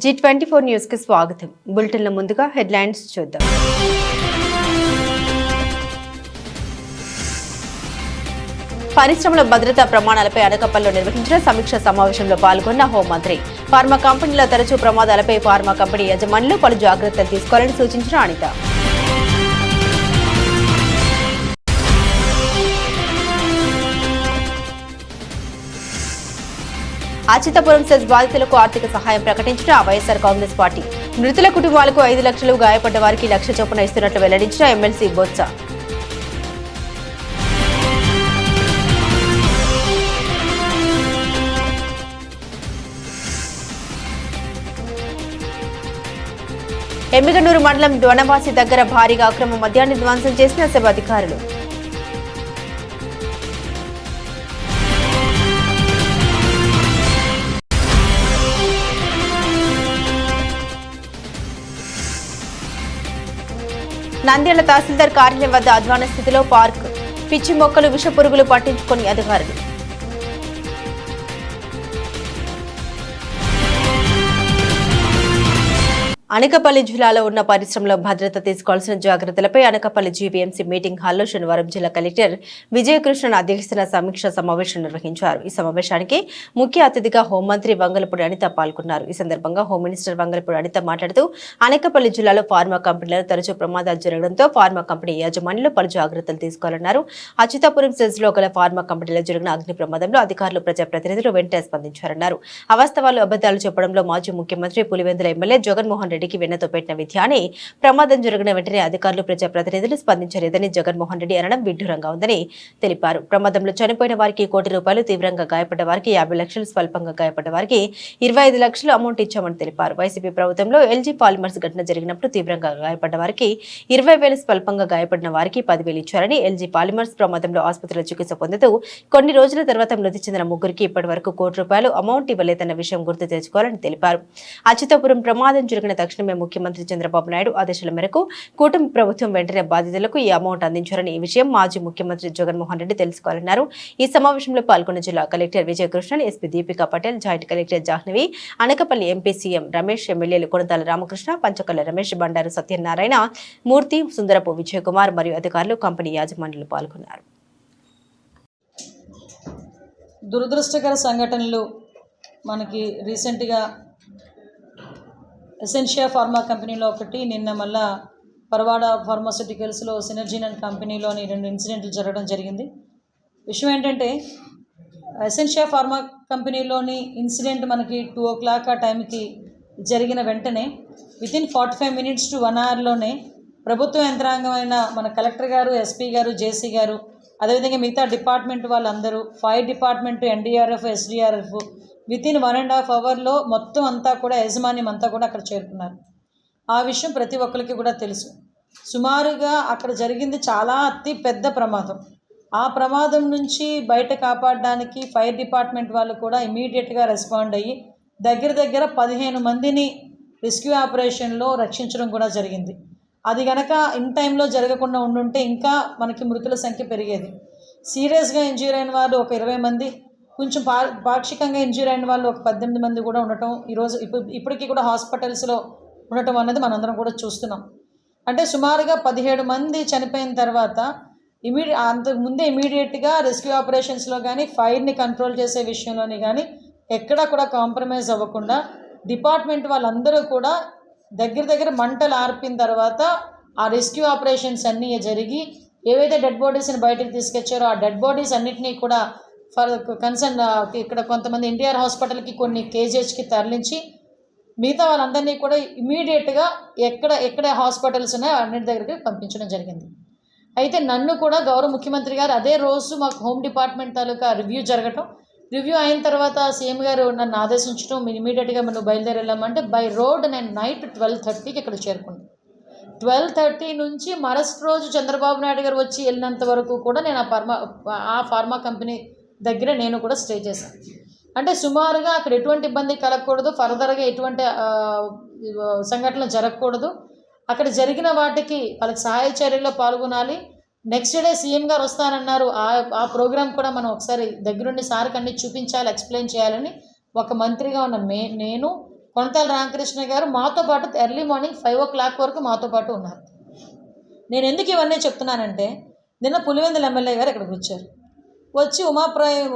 G24 news కి స్వాగతం. బులెటిన్ల ముందుగా హెడ్లైన్స్ చూద్దాం. పరిశ్రమల భద్రతా ప్రమాణాలపై అనకాపల్లిలో నిర్వహించిన సమీక్ష సమావేశంలో పాల్గొన్న హోంమంత్రి. ఫార్మా కంపెనీల తరచూ ప్రమాదాలపై ఫార్మా కంపెనీ యజమానులు పలు జాగ్రత్తలు తీసుకోవాలని సూచించిన అనిత. అచితపురం సెజ్ బాధితులకు ఆర్థిక సహాయం ప్రకటించిన వైఎస్ఆర్ కాంగ్రెస్ పార్టీ. మృతుల కుటుంబాలకు 5 లక్షలు, గాయపడ్డ వారికి 1 లక్ష చొప్పున ఇస్తున్నట్లు వెల్లడించిన ఎమ్మెల్సీ బొత్స. ఎమ్మిగనూరు మండలం వనవాసి దగ్గర భారీగా అక్రమ మద్యాన్ని ధ్వంసం చేసిన సెబ్ అధికారులు. నంద్యాల తహసీల్దార్ కార్యాలయం వద్ద అధ్వాన స్థితిలో పార్క్. పిచ్చి మొక్కలు, విష పురుగులు పట్టించుకుని అధికారులు. అనకాపల్లి జిల్లాలో ఉన్న పరిశ్రమల భద్రత తీసుకోవాల్సిన జాగ్రత్తలపై అనకాపల్లి జీవీఎంసీ మీటింగ్ హాల్లో శనివారం జిల్లా కలెక్టర్ విజయకృష్ణన్ అధ్యక్షతన సమీక్ష సమావేశం నిర్వహించారు. ఈ సమావేశానికి ముఖ్య అతిథిగా హోంమంత్రి వంగలపూడి అనిత పాల్గొన్నారు. ఈ సందర్భంగా హోం మినిస్టర్ వంగలపూడి అనిత మాట్లాడుతూ అనకాపల్లి జిల్లాలో ఫార్మా కంపెనీలలో తరచూ ప్రమాదాలు జరగడంతో ఫార్మా కంపెనీ యాజమాన్యులు పలు జాగ్రత్తలు తీసుకోవాలన్నారు. అచితాపురం సెజ్ లో గల ఫార్మా కంపెనీలో జరిగిన అగ్ని ప్రమాదంలో అధికారులు, ప్రజాప్రతినిధులు వెంటనే స్పందించారన్నారు. అవాస్తవాలు, అబద్దాలు చెప్పడంలో మాజీ ముఖ్యమంత్రి పులివెందుల ఎమ్మెల్యే జగన్మోహన్ రెడ్డికి వెన్నతో పెట్టిన విద్యాన్ని ప్రమాదం జరిగిన వెంటనే అధికారులు, ప్రజాప్రతినిధులు స్పందించలేదని జగన్మోహన్ రెడ్డి అనడం విడ్డూరంగా ఉందని తెలిపారు. ప్రమాదంలో చనిపోయిన వారికి 1 కోటి రూపాయలు, తీవ్రంగా గాయపడ్డ వారికి 50 లక్షలు, స్వల్పంగా గాయపడ్డ వారికి 25 లక్షలు అమౌంట్ ఇచ్చామని తెలిపారు. వైసీపీ ప్రభుత్వంలో ఎల్జీ పాలిమర్స్ ఘటన జరిగినప్పుడు తీవ్రంగా గాయపడ్డ వారికి 20,000, స్వల్పంగా గాయపడిన వారికి 10,000 ఇచ్చారని, ఎల్జీ పాలిమర్స్ ప్రమాదంలో ఆసుపత్రిలో చికిత్స పొందుతూ కొన్ని రోజుల తర్వాత మృతి చెందిన ముగ్గురికి ఇప్పటి వరకు 1 కోటి రూపాయలు అమౌంట్ ఇవ్వలేదన్న విషయం గుర్తు తెచ్చుకోవాలని తెలిపారు. అచితాపురం ప్రమాదం జరిగిన తక్షణమే ముఖ్యమంత్రి చంద్రబాబు నాయుడు ఆదేశాల మేరకు కూటమి ప్రభుత్వం వెంటనే బాధితులకు ఈ అమౌంట్ అందించారని, ఈ విషయం మాజీ ముఖ్యమంత్రి జగన్మోహన్ రెడ్డి తెలుసుకోవాలన్నారు. ఈ సమావేశంలో పాల్గొన్న జిల్లా collector Vijayakrishnan, SP Deepika Patel, joint collector Jahnavi, Anakapalli MP CM Ramesh, ఎమ్మెల్యేలు కొనతాల రామకృష్ణ, పంచకల్ల రమేష్, బండారు సత్యనారాయణ మూర్తి, సుందరపు విజయకుమార్ మరియు అధికారులు, కంపెనీ యాజమాన్యులు పాల్గొన్నారు. దురదృష్టకర సంఘటనలు మనకి రీసెంట్గా ఎసెన్షియా ఫార్మా కంపెనీలో ఒకటి, నిన్న మళ్ళా పరవాడ ఫార్మాస్యూటికల్స్లో సినర్జీన్ అండ్ కంపెనీలోని 2 ఇన్సిడెంట్లు జరగడం జరిగింది. విషయం ఏంటంటే, ఎసెన్షియా ఫార్మా కంపెనీలోని ఇన్సిడెంట్ మనకి 2 o'clock ఆ టైంకి జరిగిన వెంటనే వితిన్ 45 minutes to 1 hourలోనే ప్రభుత్వ యంత్రాంగమైన మన కలెక్టర్ గారు, ఎస్పీ గారు, జేసీ గారు, అదేవిధంగా మిగతా డిపార్ట్మెంట్ వాళ్ళందరూ, fire department, NDRF, SDRF within 1.5 hourలో మొత్తం అంతా కూడా, యాజమాన్యం అంతా కూడా అక్కడ చేరుకున్నారు. ఆ విషయం ప్రతి ఒక్కరికి కూడా తెలుసు. సుమారుగా అక్కడ జరిగింది చాలా అతి పెద్ద ప్రమాదం. ఆ ప్రమాదం నుంచి బయట కాపాడడానికి ఫైర్ డిపార్ట్మెంట్ వాళ్ళు కూడా ఇమీడియట్గా రెస్పాండ్ అయ్యి దగ్గర 15 మందిని రెస్క్యూ ఆపరేషన్లో రక్షించడం కూడా జరిగింది. అది కనుక ఇన్ టైంలో జరగకుండా ఉండుంటే ఇంకా మనకి మృతుల సంఖ్య పెరిగేది. సీరియస్గా ఇంజ్యూర్ అయిన వాళ్ళు ఒక 20 మంది, కొంచెం పాక్షికంగా ఇంజ్యూర్ అయిన వాళ్ళు ఒక 18 మంది కూడా ఉండటం ఈరోజు ఇప్పటికీ కూడా హాస్పిటల్స్లో ఉండటం అన్నది మనందరం కూడా చూస్తున్నాం. అంటే సుమారుగా 17 మంది చనిపోయిన తర్వాత అంతకుముందే ఇమీడియట్గా రెస్క్యూ ఆపరేషన్స్లో కానీ, ఫైర్ని కంట్రోల్ చేసే విషయంలోని కానీ ఎక్కడా కూడా కాంప్రమైజ్ అవ్వకుండా డిపార్ట్మెంట్ వాళ్ళందరూ కూడా దగ్గర మంటలు ఆర్పిన తర్వాత ఆ రెస్క్యూ ఆపరేషన్స్ అన్నీ జరిగి ఏవైతే డెడ్ బాడీస్ని బయటకు తీసుకొచ్చారో ఆ డెడ్ బాడీస్ అన్నింటినీ కూడా కన్సర్న్ ఇక్కడ కొంతమంది ఎన్టీఆర్ హాస్పిటల్కి, కొన్ని కేజీహెచ్కి తరలించి మిగతా వాళ్ళందరినీ కూడా ఇమీడియట్గా ఎక్కడ హాస్పిటల్స్ ఉన్నాయో అన్నింటి దగ్గరికి పంపించడం జరిగింది. అయితే నన్ను కూడా గౌరవ ముఖ్యమంత్రి గారు అదే రోజు మాకు హోమ్ డిపార్ట్మెంట్ తాలూకా రివ్యూ జరగటం, రివ్యూ అయిన తర్వాత సీఎం గారు నన్ను ఆదేశించడం, ఇమీడియట్గా మనం బయలుదేరి వెళ్ళామంటే బై రోడ్ నేను నైట్ 12:30కి ఇక్కడ చేరుకున్నాను. 12:30 నుంచి మరుసటి రోజు చంద్రబాబు నాయుడు గారు వచ్చి వెళ్ళినంత వరకు కూడా నేను ఆ ఫార్మా కంపెనీ దగ్గర నేను కూడా స్టే చేశాను. అంటే సుమారుగా అక్కడ ఎటువంటి ఇబ్బంది కలగకూడదు, ఫర్దర్గా ఎటువంటి సంఘటనలు జరగకూడదు. అక్కడ జరిగిన వాటికి వాళ్ళకి సహాయ చర్యల్లో పాల్గొనాలి. నెక్స్ట్ డే సీఎం గారు వస్తానన్నారు. ఆ ప్రోగ్రామ్ కూడా మనం ఒకసారి దగ్గరుండి సార్కి అన్ని చూపించాలి, ఎక్స్ప్లెయిన్ చేయాలని ఒక మంత్రిగా ఉన్న నేను కొనతాల రామకృష్ణ గారు మాతో పాటు ఎర్లీ మార్నింగ్ 5 o'clock వరకు మాతో పాటు ఉన్నారు. నేను ఎందుకు ఇవన్నీ చెప్తున్నానంటే, నిన్న పులివెందుల ఎమ్మెల్యే గారు ఇక్కడికి వచ్చారు. వచ్చి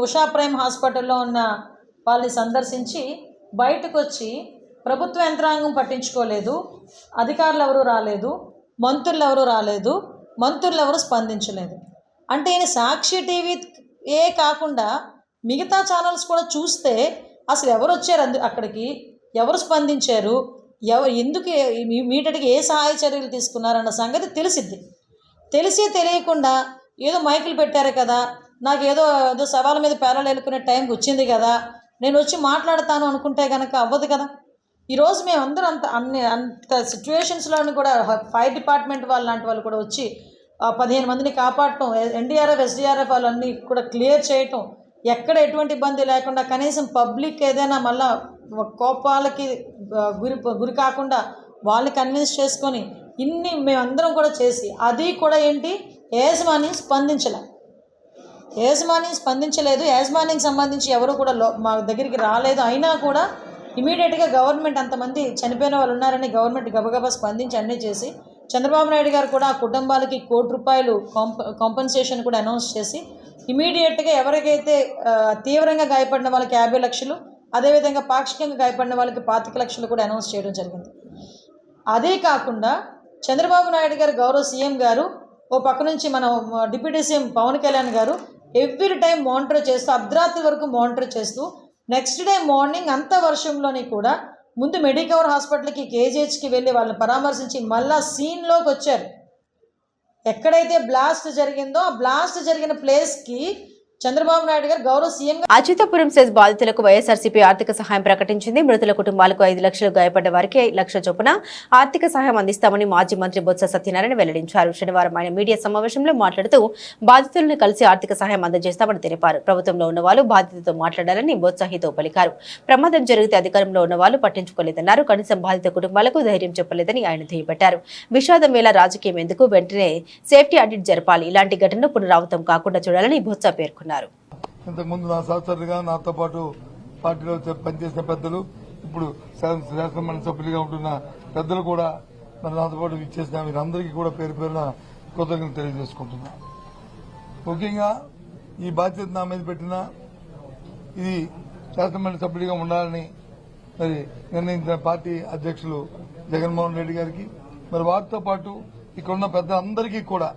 ఉషా ప్రైమ్ హాస్పిటల్లో ఉన్న వాళ్ళని సందర్శించి బయటకు వచ్చి ప్రభుత్వ యంత్రాంగం పట్టించుకోలేదు, అధికారులు ఎవరు రాలేదు, మంత్రులు ఎవరు రాలేదు, మంత్రులు ఎవరు స్పందించలేదు అంటే ఈయన సాక్షి టీవీ కాకుండా మిగతా ఛానల్స్ కూడా చూస్తే అసలు ఎవరు వచ్చారు అక్కడికి, ఎవరు స్పందించారు, ఎందుకు ఇమీడియట్గా ఏ సహాయ చర్యలు తీసుకున్నారన్న సంగతి తెలియకుండా ఏదో మైకులు పెట్టారు కదా, నాకు ఏదో సవాళ్ళ మీద పేరాలు వెళ్ళుకునే టైంకి వచ్చింది కదా, నేను వచ్చి మాట్లాడతాను అనుకుంటే కనుక అవ్వదు కదా. ఈరోజు మేమందరం అంత సిచ్యువేషన్స్లోని కూడా ఫైర్ డిపార్ట్మెంట్ వాళ్ళు లాంటి వాళ్ళు కూడా వచ్చి 15 మందిని కాపాడటం, ఎన్డీఆర్ఎఫ్ ఎస్డీఆర్ఎఫ్ వాళ్ళన్నీ కూడా క్లియర్ చేయటం, ఎక్కడ ఎటువంటి ఇబ్బంది లేకుండా కనీసం పబ్లిక్ ఏదైనా మళ్ళా కోపాలకి గురి కాకుండా వాళ్ళని కన్విన్స్ చేసుకొని ఇన్ని మేమందరం కూడా చేసి అది కూడా ఏంటి యాజమాన్యం స్పందించలేదు. యాజమాన్యానికి సంబంధించి ఎవరు కూడా మా దగ్గరికి రాలేదు. అయినా కూడా ఇమీడియట్గా గవర్నమెంట్ అంతమంది చనిపోయిన వాళ్ళు ఉన్నారని గవర్నమెంట్ గబగబా స్పందించి అన్నీ చేసి చంద్రబాబు నాయుడు గారు కూడా ఆ కుటుంబాలకి ₹1 కోటి కాంపెన్సేషన్ కూడా అనౌన్స్ చేసి ఇమీడియట్గా ఎవరికైతే తీవ్రంగా గాయపడిన వాళ్ళకి 50 లక్షలు, అదేవిధంగా పాక్షికంగా గాయపడిన వాళ్ళకి 25 లక్షలు కూడా అనౌన్స్ చేయడం జరిగింది. అదే కాకుండా చంద్రబాబు నాయుడు గారు గౌరవ సీఎం గారు ఓ పక్క నుంచి మన డిప్యూటీ సీఎం పవన్ కళ్యాణ్ గారు ఎవ్రీ టైం మానిటర్ చేస్తూ అర్ధరాత్రి వరకు మానిటర్ చేస్తూ నెక్స్ట్ డే మార్నింగ్ అంత వర్షంలోని కూడా ముందు మెడికవర్ హాస్పిటల్కి కేజీహెచ్కి వెళ్ళి వాళ్ళని పరామర్శించి మళ్ళా సీన్లోకి వచ్చారు. ఎక్కడైతే బ్లాస్ట్ జరిగిందో ఆ బ్లాస్ట్ జరిగిన ప్లేస్కి చంద్రబాబు నాయుడు గారు గౌరవ సీఎం అచ్యుతాపురం సెస్ బాధితులకు వైఎస్ఆర్సీపీ ఆర్థిక సహాయం ప్రకటించింది. మృతుల కుటుంబాలకు 5 లక్షలు, గాయపడ్డ వారికి 1 లక్ష చొప్పున ఆర్థిక సహాయం అందిస్తామని మాజీ మంత్రి బొత్స సత్యనారాయణ వెల్లడించారు. శనివారం ఆయన మీడియా సమావేశంలో మాట్లాడుతూ బాధితులను కలిసి ఆర్థిక సహాయం అందజేస్తామని తెలిపారు. ప్రభుత్వంలో ఉన్న వాళ్ళు బాధితులతో మాట్లాడాలని బొత్స హితో పలికారు. ప్రమాదం జరిగితే అధికారంలో ఉన్న వాళ్ళు పట్టించుకోలేదన్నారు. కనీసం బాధిత కుటుంబాలకు ధైర్యం చెప్పలేదని ఆయన దుయ్యబట్టారు. విషాదం వేళ రాజకీయం ఎందుకు, వెంటనే సేఫ్టీ ఆడిట్ జరపాలి, ఇలాంటి ఘటనలు పునరావృతం కాకుండా చూడాలని బొత్స పేర్కొన్నారు. ఇంతకుముందు నా సహచరులుగా నాతో పాటు పార్టీలో పనిచేసిన పెద్దలు, ఇప్పుడు శాసనమండలి సభ్యులుగా ఉంటున్న పెద్దలు కూడా మరి నాతో పాటు ఇచ్చేసిన వీరందరికీ కూడా పేరు పేరున కృతజ్ఞతలు తెలియజేసుకుంటున్నా. ముఖ్యంగా ఈ బాధ్యత నా మీద పెట్టిన ఇది శాసనమండలి సభ్యుడిగా ఉండాలని మరి నిర్ణయించిన పార్టీ అధ్యక్షులు జగన్మోహన్ రెడ్డి గారికి, మరి వారితో పాటు ఇక్కడున్న పెద్దలందరికీ కూడా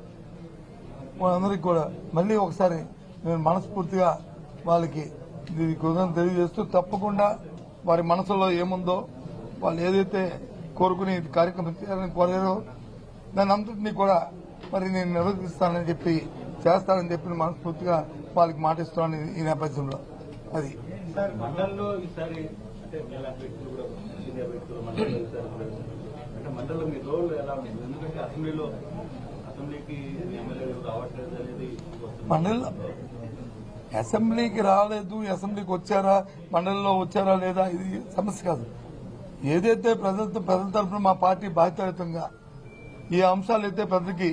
మళ్ళీ ఒకసారి నేను మనస్ఫూర్తిగా వాళ్ళకి కృతజ్ఞతలు తెలియజేస్తూ, తప్పకుండా వారి మనసులో ఏముందో వాళ్ళు ఏదైతే కోరుకుని కార్యక్రమం చేయాలని కోరారో దాని అంతటినీ కూడా మరి నేను నిర్వర్తిస్తానని చెప్పి చేస్తానని చెప్పి మనస్ఫూర్తిగా వాళ్ళకి మాటిస్తున్నాను ఈ నేపథ్యంలో. అది మండలిలో అసెంబ్లీకి రాలేదు, అసెంబ్లీకి వచ్చారా, మండలిలో వచ్చారా లేదా ఇది సమస్య కాదు. ఏదైతే ప్రజల తరఫున మా పార్టీ బాధ్యతాయుతంగా ఈ అంశాలు అయితే ప్రజలకి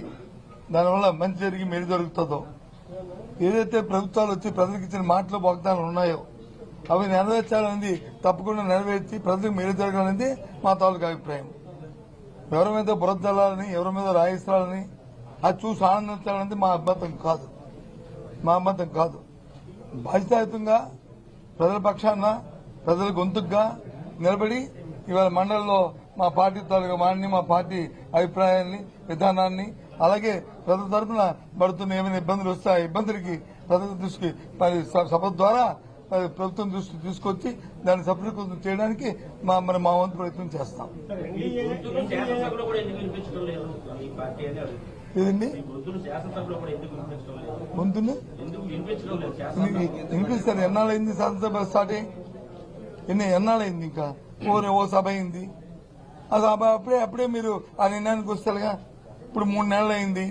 దానివల్ల మంచి జరిగి మేలు జరుగుతుందో, ఏదైతే ప్రభుత్వాలు వచ్చి ప్రజలకు ఇచ్చిన మాటలు వాగ్దానాలు ఉన్నాయో అవి నెరవేర్చాలనేది తప్పకుండా నెరవేర్చి ప్రజలకు మేలు జరగాలనేది మా తాలూకు అభిప్రాయం. ఎవరి మీద బురద జల్లాలని, ఎవరి మీద రాయిస్తాలని అది చూసి ఆనందించాలనేది మా అభ్యంతరం కాదు. బాధ్యతాయుతంగా ప్రజల పక్షాన ప్రజల గొంతుగా నిలబడి ఇవాళ మండలిలో మా పార్టీ తాలూకా వాడిని, మా పార్టీ అభిప్రాయాన్ని, విధానాన్ని, అలాగే ప్రజల తరఫున పడుతున్న ఏమైనా ఇబ్బందులు వస్తే ఆ ఇబ్బందులకి ప్రజల దృష్టికి సభ ద్వారా ప్రభుత్వం దృష్టి తీసుకొచ్చి దాన్ని సఫలీకృతం చేయడానికి మా వంతు ప్రయత్నం చేస్తాం. ఏదండి గొంతుని వినిపిస్తారు? ఎన్నాళ్ళైంది శాసనసభ స్టార్ట్ అయ్యి? ఎన్నాళ్ళైంది? ఇంకా ఓ సభ అయింది. ఆ సభ అప్పుడే మీరు ఆ నిర్ణయానికి వస్తారుగా. ఇప్పుడు 3 నెలలు అయింది,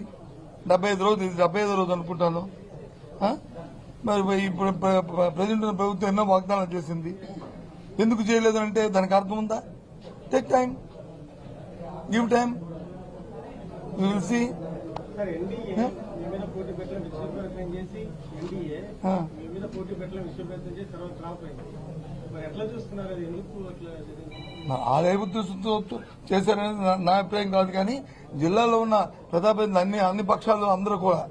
75 రోజు, ఇది 75వ రోజు అనుకుంటాను. మరి ఇప్పుడు ప్రజెంట్ ప్రభుత్వం ఎన్నో వాగ్దానాలు చేసింది, ఎందుకు చేయలేదు అంటే దానికి అర్థం ఉందా? Take time, give time, you will see. ఆలయ ఉద్దేశంతో చేశారనేది నా అభిప్రాయం కాదు. కానీ జిల్లాలో ఉన్న ప్రజాప్రతినిధులు అన్ని పక్షాలు అందరూ కూడా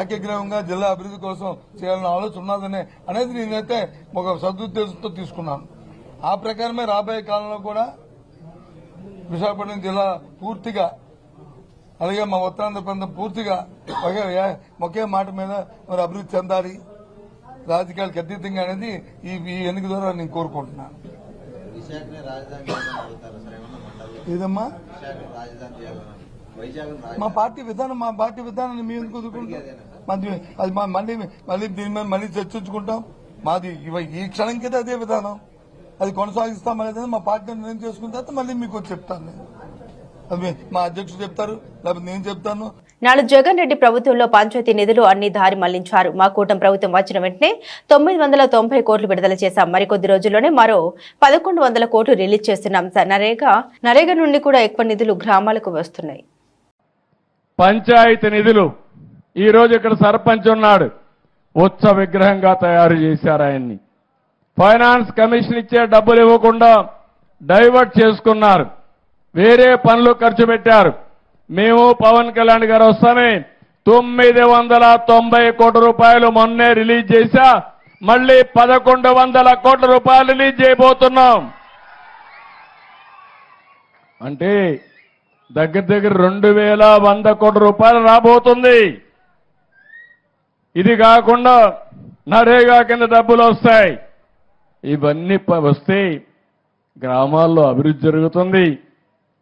ఏకగ్రీవంగా జిల్లా అభివృద్ధి కోసం చేయాలన్న ఆలోచన ఉన్నదనే అనేది నేనైతే ఒక సదుద్దేశంతో తీసుకున్నాను. ఆ ప్రకారమే రాబోయే కాలంలో కూడా విశాఖపట్నం జిల్లా పూర్తిగా, అలాగే మా ఉత్తరాంధ్ర ప్రాంతం పూర్తిగా ఒకే మాట మీద మరి అభివృద్ధి చెందాలి, రాజకీయాలకు అతీతంగా అనేది ఈ ఎన్నిక ద్వారా నేను కోరుకుంటున్నాను. ఏదమ్మా మా పార్టీ విధానాన్ని మేము ఎందుకు వదులుకుంటాం? అది మళ్ళీ దీని మీద మళ్ళీ చర్చించుకుంటాం. మాది ఈ క్షణంకైతే అదే విధానం, అది కొనసాగిస్తాం అనేది మా పార్టీ నిర్ణయం చేసుకున్న తర్వాత మళ్ళీ మీకు చెప్తాను. నేను అది మా అధ్యక్షుడు చెప్తారు, లేకపోతే నేను చెప్తాను. నాడు జగన్ రెడ్డి ప్రభుత్వంలో పంచాయతీ నిధులు అన్ని దారి మళ్లించారు. మా కూటమి ప్రభుత్వం వచ్చిన వెంటనే 990 కోట్లు విడుదల చేశాం. మరికొద్ది రోజుల్లోనే మరో 1100 కోట్లు రిలీజ్ చేస్తున్నాం. నరేగా నుండి కూడా ఎక్కువ నిధులు గ్రామాలకు వస్తున్నాయి. పంచాయతీ నిధులు ఈ రోజు ఇక్కడ సర్పంచ్ ఉన్నాడు, ఉత్సవ విగ్రహంగా తయారు చేశారు ఆయన్ని. ఫైనాన్స్ కమిషన్ ఇచ్చే డబ్బులు ఇవ్వకుండా డైవర్ట్ చేసుకున్నారు, వేరే పనులు ఖర్చు పెట్టారు. మేము పవన్ కళ్యాణ్ గారు వస్తానే 990 కోట్ల రూపాయలు మొన్నే రిలీజ్ చేశా. మళ్ళీ 1100 కోట్ల రూపాయలు రిలీజ్ చేయబోతున్నాం. అంటే దగ్గర 2100 కోట్ల రూపాయలు రాబోతుంది. ఇది కాకుండా నరేగా కింద డబ్బులు వస్తాయి. ఇవన్నీ వస్తే గ్రామాల్లో అభివృద్ధి జరుగుతుంది.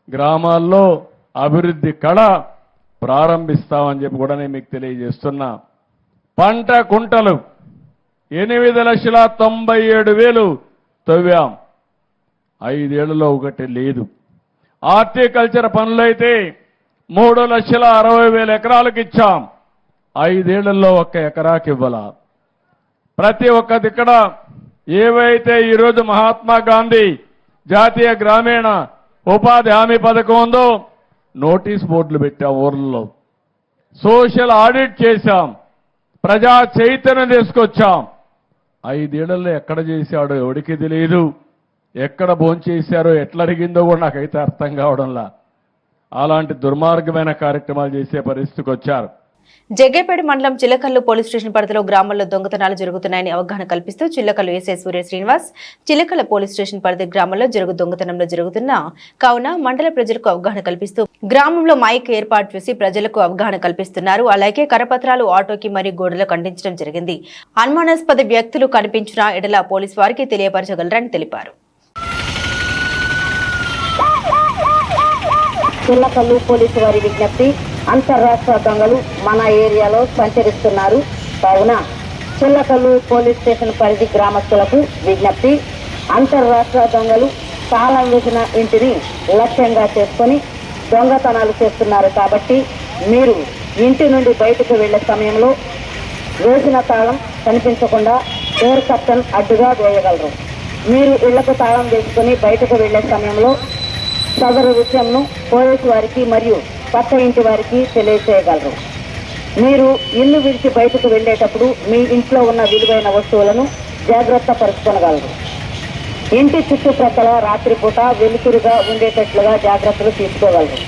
గ్రామాల్లో అభివృద్ధి కళ ప్రారంభిస్తామని చెప్పి కూడా నేను మీకు తెలియజేస్తున్నా. పంట కుంటలు 8,97,000 తవ్వాం, 5 ఏళ్లలో ఒకటి లేదు. హార్టికల్చర్ పనులైతే 3,60,000 ఎకరాలకు ఇచ్చాం, 5 ఏళ్లలో 1 ఎకరాకి ఇవ్వాల. ప్రతి ఒక్క దిక్కడ ఏవైతే ఈరోజు మహాత్మా గాంధీ జాతీయ గ్రామీణ ఉపాధి హామీ పథకం ఉందో నోటీస్ బోర్డులు పెట్టాం, ఊర్లలో సోషల్ ఆడిట్ చేశాం, ప్రజా చైతన్యం తీసుకొచ్చాం. 5 ఏళ్లలో ఎక్కడ చేశాడో ఎవడికి తెలియదు, ఎక్కడ భోంచేశారో ఎట్లా అరిగిందో కూడా నాకైతే అర్థం కావడంలా. అలాంటి దుర్మార్గమైన కార్యక్రమాలు చేసే పరిస్థితికి వచ్చారు. జగ్గేపేట మండలం చిల్లకల్లు పోలీస్ స్టేషన్ పరిధిలో గ్రామాల్లో దొంగతనాలు జరుగుతున్నాయని అవగాహన కల్పిస్తూ చిల్లకల్లు ఎస్ఐ సూర్య శ్రీనివాస్ చిల్లకల్లు పోలీస్ స్టేషన్ పరిధి గ్రామంలో దొంగతనంలో జరుగుతున్న కావున మండల ప్రజలకు అవగాహన కల్పిస్తూ గ్రామంలో మైక్ ఏర్పాటు చేసి ప్రజలకు అవగాహన కల్పిస్తున్నారు. అలాగే కరపత్రాలు ఆటోకి మరియు గోడలకు అంటించడం జరిగింది. అనుమానాస్పద వ్యక్తులు కనిపించిన ఎడల పోలీసు వారికి తెలియపరచగలరని తెలిపారు. చిల్లకల్లు పోలీసు వారి విజ్ఞప్తి, అంతర్రాష్ట్ర దొంగలు మన ఏరియాలో సంచరిస్తున్నారు. కావున చిల్లకల్లు పోలీస్ స్టేషన్ పరిధి గ్రామస్తులకు విజ్ఞప్తి, అంతర్రాష్ట్ర దొంగలు తాళం వేసిన ఇంటిని లక్ష్యంగా చేసుకొని దొంగతనాలు చేస్తున్నారు. కాబట్టి మీరు ఇంటి నుండి బయటకు వెళ్లే సమయంలో వేసిన తాళం కనిపించకుండా డోర్ కర్టన్ అడ్డుగా వేయగలరు. మీరు ఇళ్లకు తాళం వేసుకొని బయటకు వెళ్లే సమయంలో సదరు విషయంను పోలీసు వారికి మరియు పక్క ఇంటి వారికి తెలియచేయగలరు. మీరు ఇల్లు విడిచి బయటకు వెళ్లేటప్పుడు మీ ఇంట్లో ఉన్న విలువైన వస్తువులను జాగ్రత్త పరుచుకోగలరు. ఇంటి చుట్టుప్రక్కల రాత్రిపూట వెలుతురుగా ఉండేటట్లుగా జాగ్రత్తలు తీసుకోగలరు.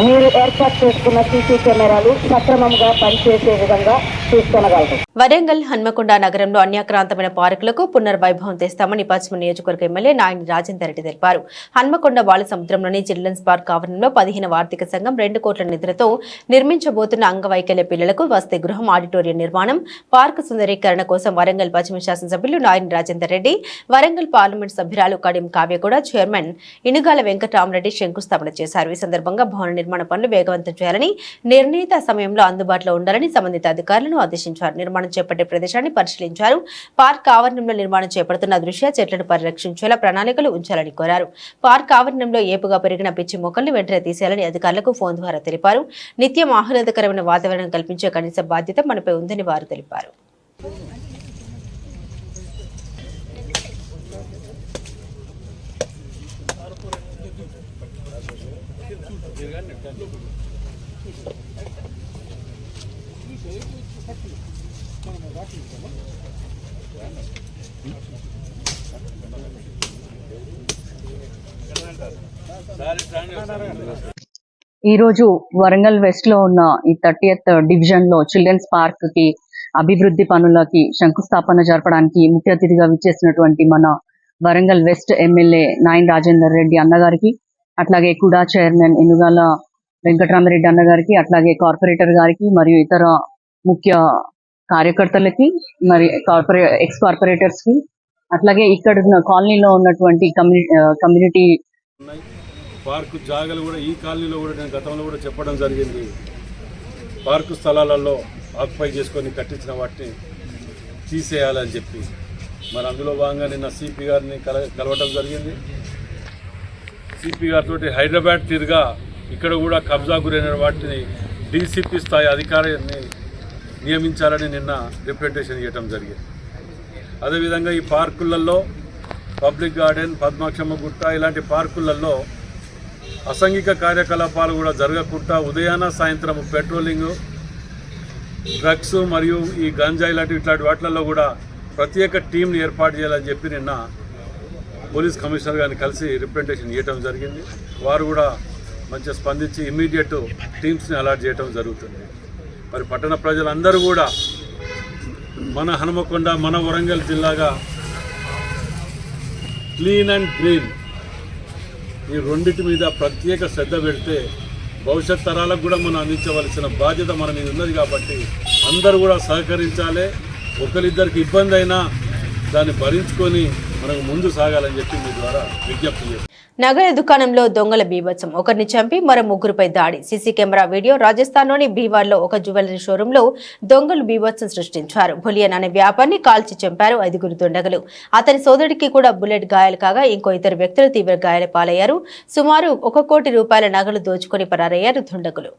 మీరు ఏర్పాటు చేసుకున్న సీసీ కెమెరాలు సక్రమంగా పనిచేసే విధంగా చూసుకోగలరు. వరంగల్ హన్మకొండ నగరంలో అన్యాక్రాంతమైన పార్కులకు పునర్వైభవం తెస్తామని పశ్చిమ నియోజకవర్గ ఎమ్మెల్యే నాయని రాజేందర్ రెడ్డి తెలిపారు. హన్మకొండ బాల సముద్రంలోని చిల్డ్రన్స్ పార్క్ ఆవరణలో 15వ ఆర్థిక సంఘం 2 కోట్ల నిధులతో నిర్మించబోతున్న అంగవైకల్య పిల్లలకు వసతి గృహం, ఆడిటోరియం నిర్మాణం, పార్కు సుందరీకరణ కోసం వరంగల్ పశ్చిమ శాసనసభ్యులు నాయని రాజేందర్ రెడ్డి, వరంగల్ పార్లమెంట్ సభ్యురాలు కడియం కావ్య కూడా చైర్మన్ ఇనుగాల వెంకటరామరెడ్డి శంకుస్థాపన చేశారు. ఈ సందర్భంగా భవన నిర్మాణ పనులు వేగవంతం చేయాలని, నిర్ణీత సమయంలో అందుబాటులో ఉండాలని సంబంధిత అధికారులను ఆదేశించారు. నిర్మాణం చేపట్టే ప్రదేశాన్ని పరిశీలించారు. పార్క్ ఆవరణంలో నిర్మాణం చేపడుతున్న దృష్ట్యా చెట్లను పరిరక్షించేలా ప్రణాళికలు ఉంచాలని కోరారు. పార్క్ ఆవరణంలో ఏపుగా పెరిగిన పిచ్చి మొక్కల్ని వెంటనే తీసేయాలని అధికారులకు ఫోన్ ద్వారా తెలిపారు. నిత్యం ఆహ్లాదకరమైన వాతావరణం కల్పించే కనీస బాధ్యత మనపై ఉందని వారు తెలిపారు. ఈరోజు వరంగల్ వెస్ట్ లో ఉన్న ఈ 30th డివిజన్ లో చిల్డ్రన్స్ పార్క్ కి అభివృద్ధి పనులకి శంకుస్థాపన జరపడానికి ముఖ్య అతిథిగా విచ్చేసినటువంటి మన వరంగల్ వెస్ట్ ఎమ్మెల్యే నాయన్ రాజేందర్ రెడ్డి అన్నగారికి, అట్లాగే కుడా చైర్మన్ ఎనుగాల వెంకటరామరెడ్డి అన్నగారికి, అట్లాగే కార్పొరేటర్ గారికి మరియు ఇతర ముఖ్య కార్యకర్తలకి, మరి ఎక్స్ కార్పొరేటర్స్ కి, అట్లాగే ఇక్కడ కాలనీలో ఉన్నటువంటి కమ్యూనిటీ పార్కు జాగాలు కూడా ఈ కాలనీలో కూడా నేను గతంలో కూడా చెప్పడం జరిగింది. పార్కు స్థలాలలో ఆక్యుపై చేసుకొని కట్టించిన వాటిని తీసేయాలని చెప్పి మరి అందులో భాగంగా నిన్న సిపి గారిని కలవటం జరిగింది. సిపి గారితో హైదరాబాద్ తిరిగా ఇక్కడ కూడా కబ్జా గురైన వాటిని డీసీపీ స్థాయి అధికారిని నియమించాలని నిన్న రిప్రజెంటేషన్ ఇవ్వటం జరిగింది. అదేవిధంగా ఈ పార్కులలో పబ్లిక్ గార్డెన్, పద్మాక్షమ్మ గుట్ట ఇలాంటి పార్కులలో అసాంఘిక కార్యకలాపాలు కూడా జరగకుండా ఉదయాన సాయంత్రం పెట్రోలింగ్, డ్రగ్స్ మరియు ఈ గంజా ఇట్లాంటి వాటిలలో కూడా ప్రత్యేక టీంని ఏర్పాటు చేయాలని చెప్పి నిన్న పోలీస్ కమిషనర్ గారిని కలిసి రిప్రజెంటేషన్ ఇవ్వటం జరిగింది. వారు కూడా మంచిగా స్పందించి ఇమ్మీడియట్ టీమ్స్ని అలాట్ చేయడం జరుగుతుంది. మరి పట్టణ ప్రజలందరూ కూడా మన హనుమకొండ, మన వరంగల్ జిల్లాగా క్లీన్ అండ్ గ్రీన్ ఈ రెండింటి మీద ప్రత్యేక శ్రద్ధ పెడితే భవిష్యత్ తరాలకు కూడా మనం అందించవలసిన బాధ్యత మన మీద ఉన్నది. కాబట్టి అందరూ కూడా సహకరించాలి. ఒకరిద్దరికి ఇబ్బంది అయినా దాన్ని భరించుకొని మనకు ముందు సాగాలని చెప్పి మీ ద్వారా విజ్ఞప్తి చేస్తాం. నగల దుకాణంలో దొంగల బీభత్సం, ఒకరిని చంపి మరో ముగ్గురుపై దాడి. CC camera video. రాజస్థాన్లోని బీవార్లో ఒక జ్యువెలరీ షోరూంలో దొంగలు బీభత్సం సృష్టించారు. బులియన్ అనే వ్యాపారిని కాల్చి చంపారు 5 దుండగులు. అతని సోదరుడికి కూడా బుల్లెట్ గాయాలు కాగా ఇంకో 2 వ్యక్తులు తీవ్ర గాయాల పాలయ్యారు. సుమారు 1 కోటి రూపాయల నగలు దోచుకొని పరారయ్యారు దుండగులు.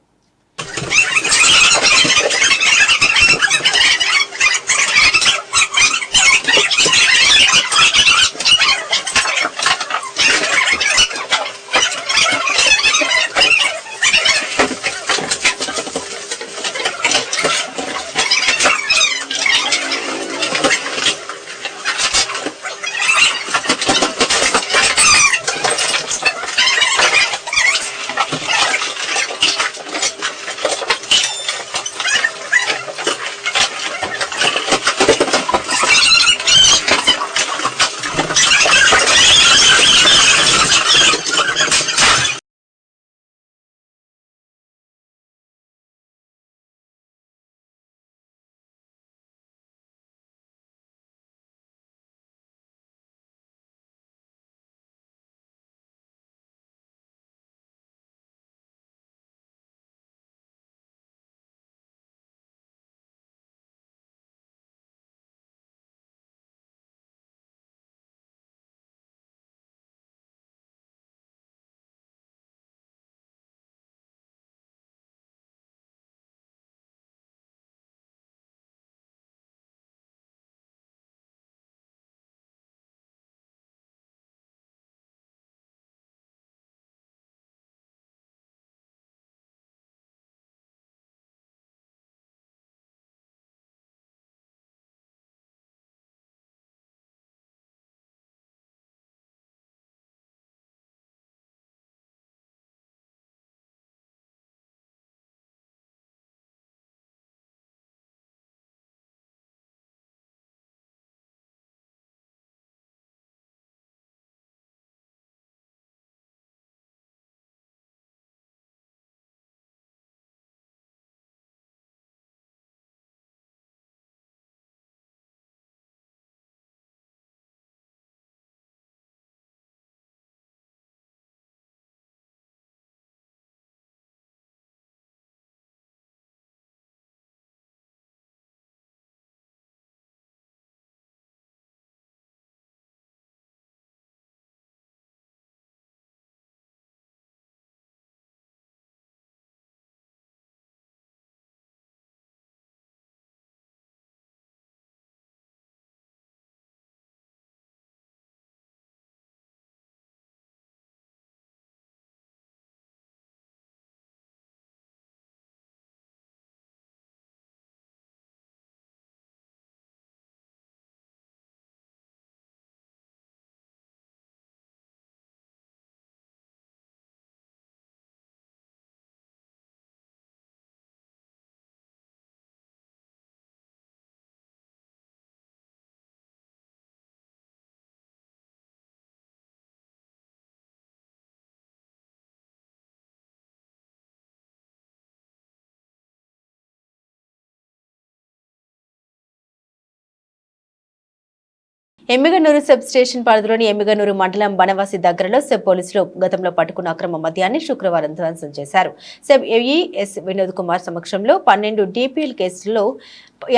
ఎమ్మిగనూరు సబ్ స్టేషన్ పరిధిలోని ఎమ్మిగనూరు మండలం బనవాసి దగ్గరలో సెబ్ పోలీసులు గతంలో పట్టుకున్న అక్రమ మద్యాన్ని శుక్రవారం ధ్వంసం చేశారు. SEB AE S Vinod Kumar సమక్షంలో 12 డిపిఎల్ కేసుల్లో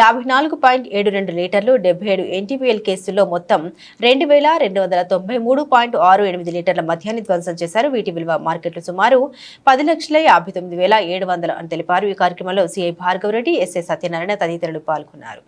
54.72 లీటర్లు, 77 ఎన్టీపీఎల్ కేసుల్లో మొత్తం 2293.68 లీటర్ల మద్యాన్ని ధ్వంసం చేశారు. వీటి విలువ మార్కెట్లో సుమారు 10,59,700 అని తెలిపారు. ఈ కార్యక్రమంలో సిఐ భార్గవరెడ్డి, ఎస్ఐ సత్యనారాయణ తదితరులు పాల్గొన్నారు.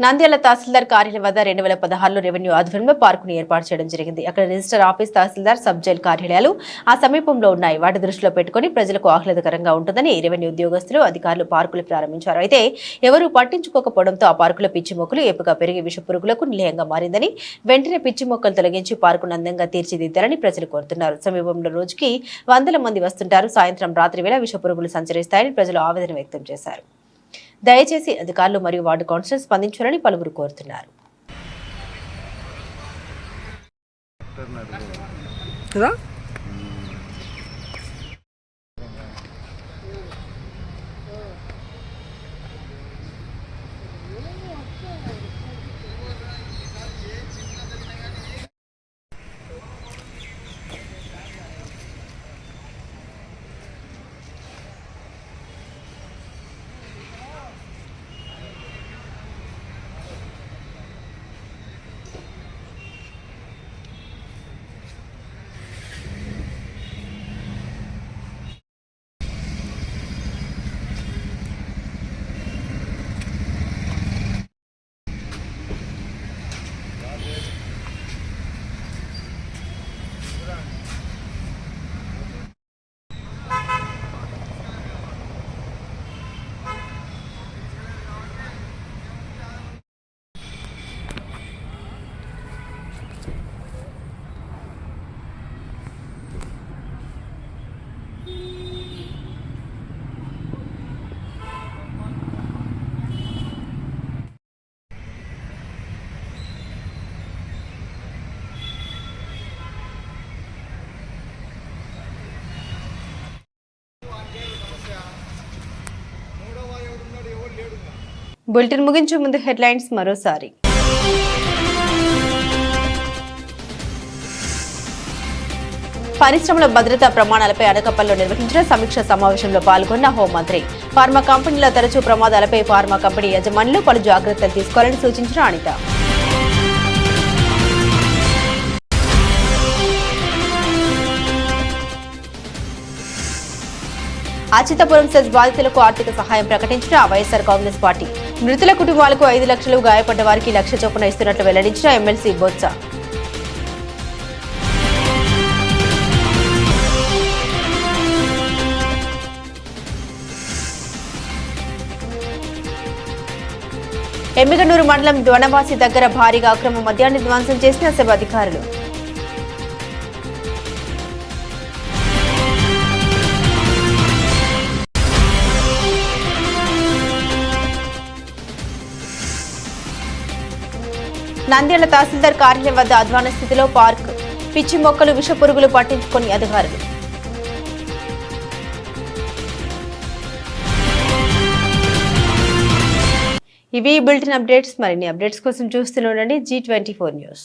నంద్యాల తహసీల్దార్ కార్యాలయం వద్ద 2016లో రెవెన్యూ ఆధ్వర్యంలో పార్కును ఏర్పాటు చేయడం జరిగింది. అక్కడ రిజిస్టర్ ఆఫీస్, తహసీల్దార్, సబ్ జైల్ కార్యాలయాలు ఆ సమీపంలో ఉన్నాయి. వాటి దృష్టిలో పెట్టుకుని ప్రజలకు ఆహ్లాదకరంగా ఉంటుందని రెవెన్యూ ఉద్యోగస్తులు, అధికారులు పార్కులు ప్రారంభించారు. అయితే ఎవరూ పట్టించుకోకపోవడంతో ఆ పార్కులో పిచ్చి మొక్కలు ఏపుగా పెరిగి విషపురుగులకు నిలయంగా మారిందని, వెంటనే పిచ్చి మొక్కలు తొలగించి పార్కును అందంగా తీర్చిదిద్దాలని ప్రజలు కోరుతున్నారు. సమీపంలో రోజుకి 100 మంది వస్తుంటారు. సాయంత్రం, రాత్రి వేళ విషపురుగులు సంచరిస్తాయని ప్రజలు ఆవేదన వ్యక్తం చేశారు. దయచేసి అధికారులు మరియు వార్డు కౌన్సిలర్ స్పందించాలని పలువురు కోరుతున్నారు. బులెటిన్ ముగించే ముందు హెడ్లైన్స్ మరోసారి. పరిశ్రమల భద్రతా ప్రమాణాలపై అనకాపల్లిలో నిర్వహించిన సమీక్ష సమావేశంలో పాల్గొన్న హోంమంత్రి. ఫార్మా కంపెనీల తరచూ ప్రమాదాలపై ఫార్మా కంపెనీ యజమానులు పలు జాగ్రత్తలు తీసుకోవాలని సూచించిన అనిత. అచితపురం సెజ్ బాధితులకు ఆర్థిక సహాయం ప్రకటించిన వైఎస్ఆర్ కాంగ్రెస్ పార్టీ. మృతుల కుటుంబాలకు 5 లక్షలు, గాయపడ్డ వారికి 1 లక్ష చొప్పున ఇస్తున్నట్లు వెల్లడించిన ఎమ్మెల్సీ బొత్స. ఎమ్మిగనూరు మండలం వనవాసి దగ్గర భారీగా అక్రమ మద్యాన్ని ధ్వంసం చేసిన సెబ్ అధికారులు. నంద్యాల తహసీల్దార్ కార్యాలయం వద్ద అధ్వాన స్థితిలో పార్క్, పిచ్చి మొక్కలు, విషపురుగులు పట్టించుకొని అధికారులు. ఇవి బులెటిన్ అప్డేట్స్. మరిన్ని అప్డేట్స్ కోసం చూస్తూనే ఉండండి G24 న్యూస్.